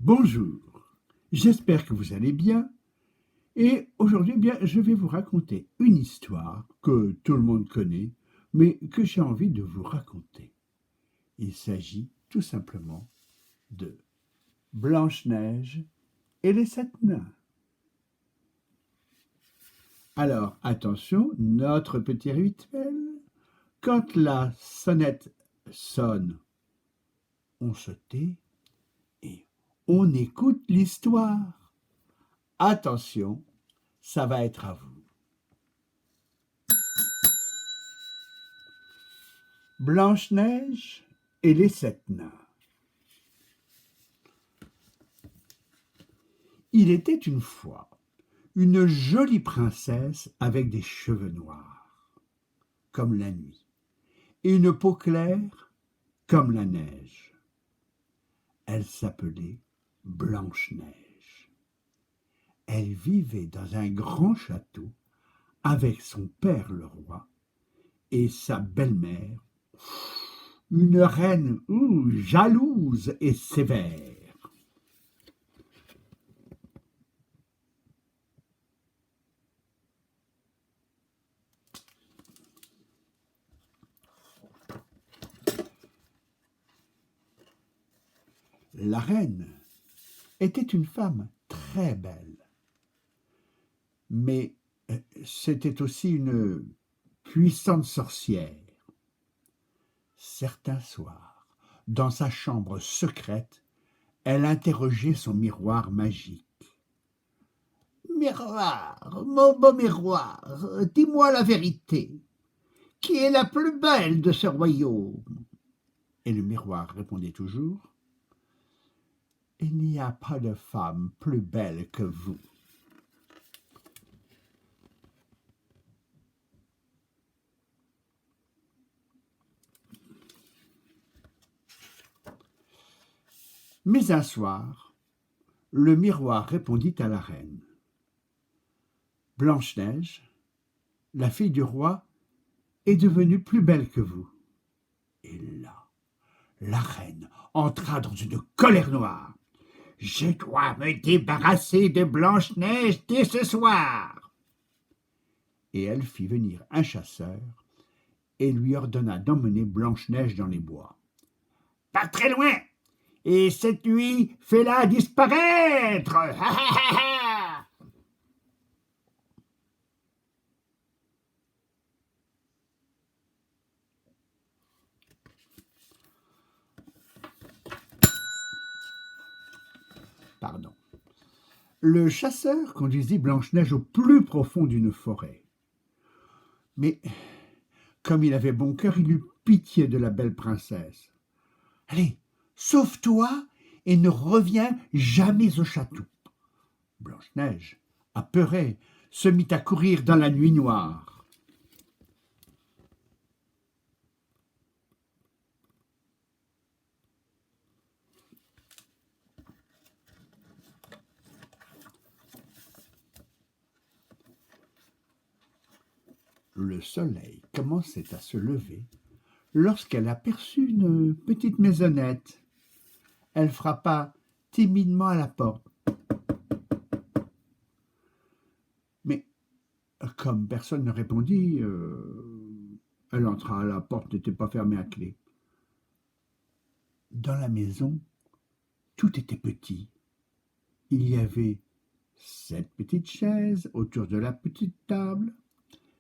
Bonjour, j'espère que vous allez bien et aujourd'hui je vais vous raconter une histoire que tout le monde connaît mais que j'ai envie de vous raconter. Il s'agit tout simplement de Blanche-Neige et les 7 nains. Alors attention, notre petit rituel, quand la sonnette sonne, on se tait et on écoute l'histoire. Attention, ça va être à vous. Blanche-Neige et les 7 nains. Il était une fois une jolie princesse avec des cheveux noirs, comme la nuit, et une peau claire, comme la neige. Elle s'appelait Blanche-Neige. Elle vivait dans un grand château avec son père le roi et sa belle-mère, une reine jalouse et sévère. La reine était une femme très belle, mais c'était aussi une puissante sorcière. Certains soirs, dans sa chambre secrète, elle interrogeait son miroir magique. Miroir, mon beau miroir, dis-moi la vérité. Qui est la plus belle de ce royaume? Et le miroir répondait toujours: il n'y a pas de femme plus belle que vous. Mais un soir, le miroir répondit à la reine: Blanche-Neige, la fille du roi, est devenue plus belle que vous. Et là, la reine entra dans une colère noire. Je dois me débarrasser de Blanche-Neige dès ce soir. Et elle fit venir un chasseur et lui ordonna d'emmener Blanche-Neige dans les bois. Pas très loin, et cette nuit, fais-la disparaître. Pardon. Le chasseur conduisit Blanche-Neige au plus profond d'une forêt. Mais, comme il avait bon cœur, il eut pitié de la belle princesse. Allez, sauve-toi et ne reviens jamais au château. Blanche-Neige, apeurée, se mit à courir dans la nuit noire. Le soleil commençait à se lever lorsqu'elle aperçut une petite maisonnette. Elle frappa timidement à la porte. Mais comme personne ne répondit, elle entra. La porte n'était pas fermée à clé. Dans la maison, tout était petit. Il y avait 7 petites chaises autour de la petite table,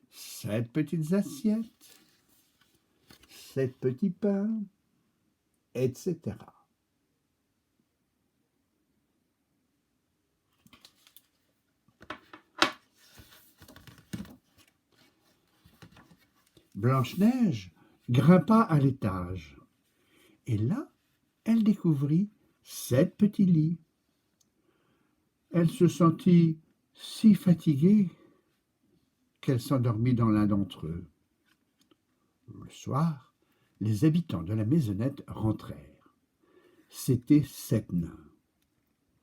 7 petites assiettes, 7 petits pains, etc. Blanche-Neige grimpa à l'étage. Et là, elle découvrit 7 petits lits. Elle se sentit si fatiguée qu'elle s'endormit dans l'un d'entre eux. Le soir, les habitants de la maisonnette rentrèrent. C'étaient 7 nains.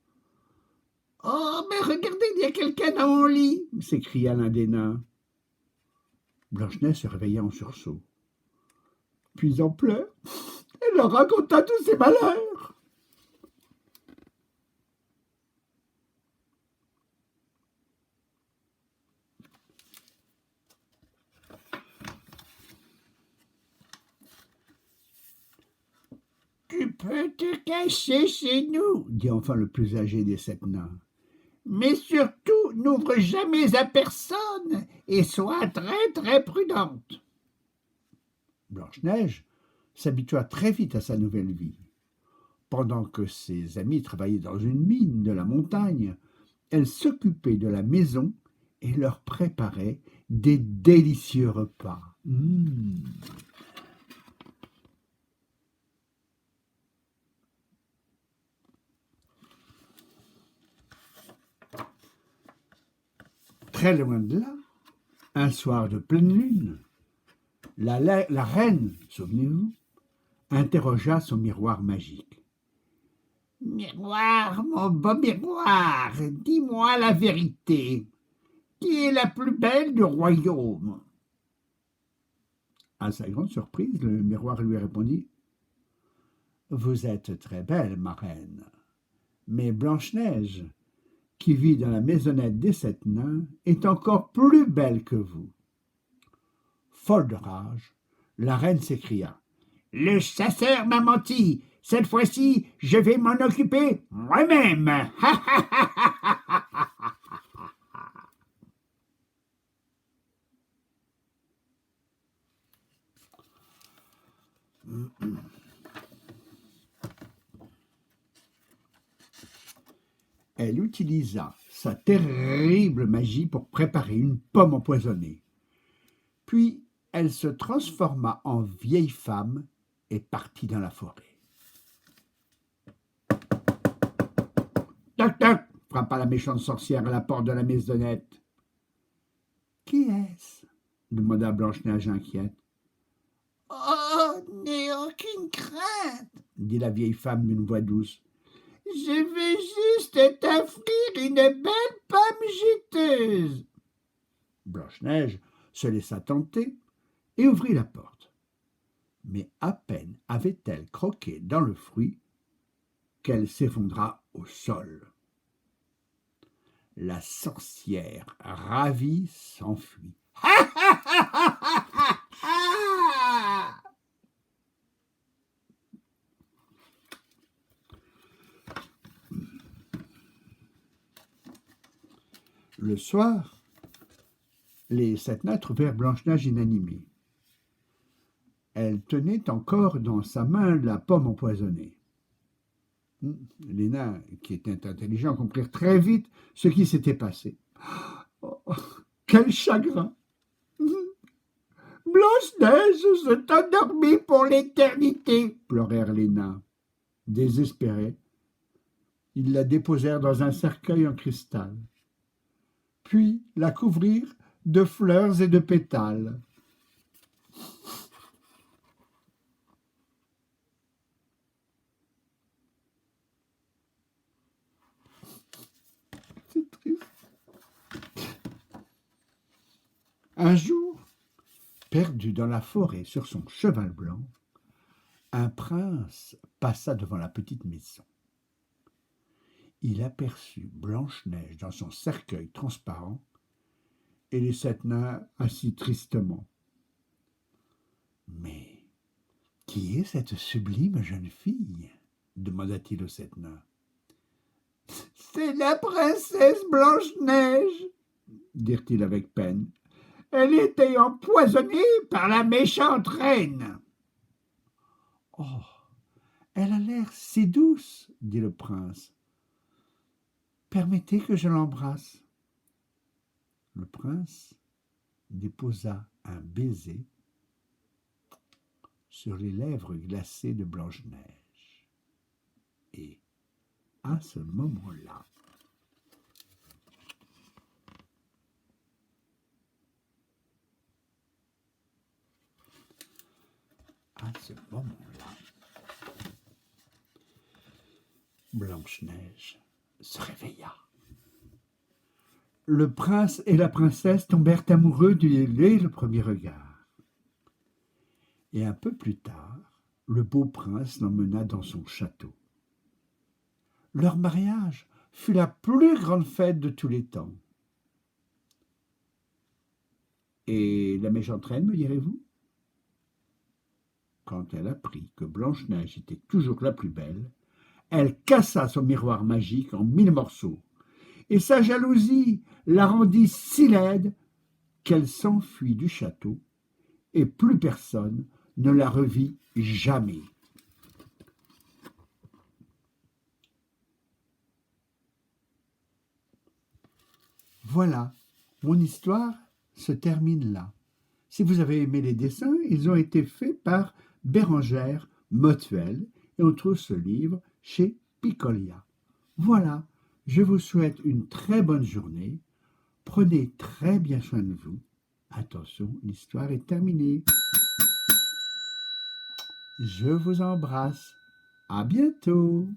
« Oh, mais regardez, il y a quelqu'un dans mon lit !» s'écria l'un des nains. Blanche-Neige se réveilla en sursaut. Puis en pleurs, elle leur raconta tous ses malheurs. peux te cacher chez nous, dit enfin le plus âgé des 7 nains. Mais surtout, n'ouvre jamais à personne et sois très très prudente. Blanche-Neige s'habitua très vite à sa nouvelle vie. Pendant que ses amis travaillaient dans une mine de la montagne, elle s'occupait de la maison et leur préparait des délicieux repas. Très loin de là, un soir de pleine lune, la reine, souvenez-vous, interrogea son miroir magique. « Miroir, mon beau miroir, dis-moi la vérité. Qui est la plus belle du royaume ?» À sa grande surprise, le miroir lui répondit « Vous êtes très belle, ma reine, mais Blanche-Neige, qui vit dans la maisonnette des 7 nains, est encore plus belle que vous. » Folle de rage, la reine s'écria « Le chasseur m'a menti. Cette fois-ci, je vais m'en occuper moi-même. » Elle utilisa sa terrible magie pour préparer une pomme empoisonnée. Puis elle se transforma en vieille femme et partit dans la forêt. Toc toc, frappa la méchante sorcière à la porte de la maisonnette. Qui est-ce? Demanda Blanche-Neige inquiète. Oh, n'aie aucune crainte, dit la vieille femme d'une voix douce. Je vais juste t'offrir une belle pomme juteuse. Blanche-Neige se laissa tenter et ouvrit la porte. Mais à peine avait-elle croqué dans le fruit qu'elle s'effondra au sol. La sorcière, ravie, s'enfuit. Le soir, les 7 nains trouvèrent Blanche-Neige inanimée. Elle tenait encore dans sa main la pomme empoisonnée. Les nains, qui étaient intelligents, comprirent très vite ce qui s'était passé. Oh, quel chagrin! Blanche-Neige s'est endormie pour l'éternité, pleurèrent les nains. Désespérés, ils la déposèrent dans un cercueil en cristal, puis la couvrirent de fleurs et de pétales. C'est triste. Un jour, perdu dans la forêt sur son cheval blanc, un prince passa devant la petite maison. Il aperçut Blanche-Neige dans son cercueil transparent et les 7 nains assis tristement. Mais qui est cette sublime jeune fille? Demanda-t-il aux 7 nains. C'est la princesse Blanche-Neige, dirent-ils avec peine. Elle était empoisonnée par la méchante reine. Oh, elle a l'air si douce, dit le prince. Permettez que je l'embrasse. Le prince déposa un baiser sur les lèvres glacées de Blanche-Neige. Et à ce moment-là, Blanche-Neige se réveilla. Le prince et la princesse tombèrent amoureux dès le premier regard. Et un peu plus tard, le beau prince l'emmena dans son château. Leur mariage fut la plus grande fête de tous les temps. Et la méchante reine, me direz-vous? Quand elle apprit que Blanche-Neige était toujours la plus belle, elle cassa son miroir magique en 1000 morceaux, et sa jalousie la rendit si laide qu'elle s'enfuit du château, et plus personne ne la revit jamais. Voilà, mon histoire se termine là. Si vous avez aimé les dessins, ils ont été faits par Bérengère Motuel et on trouve ce livre chez Picolia. Voilà, je vous souhaite une très bonne journée. Prenez très bien soin de vous. Attention, l'histoire est terminée. Je vous embrasse. À bientôt.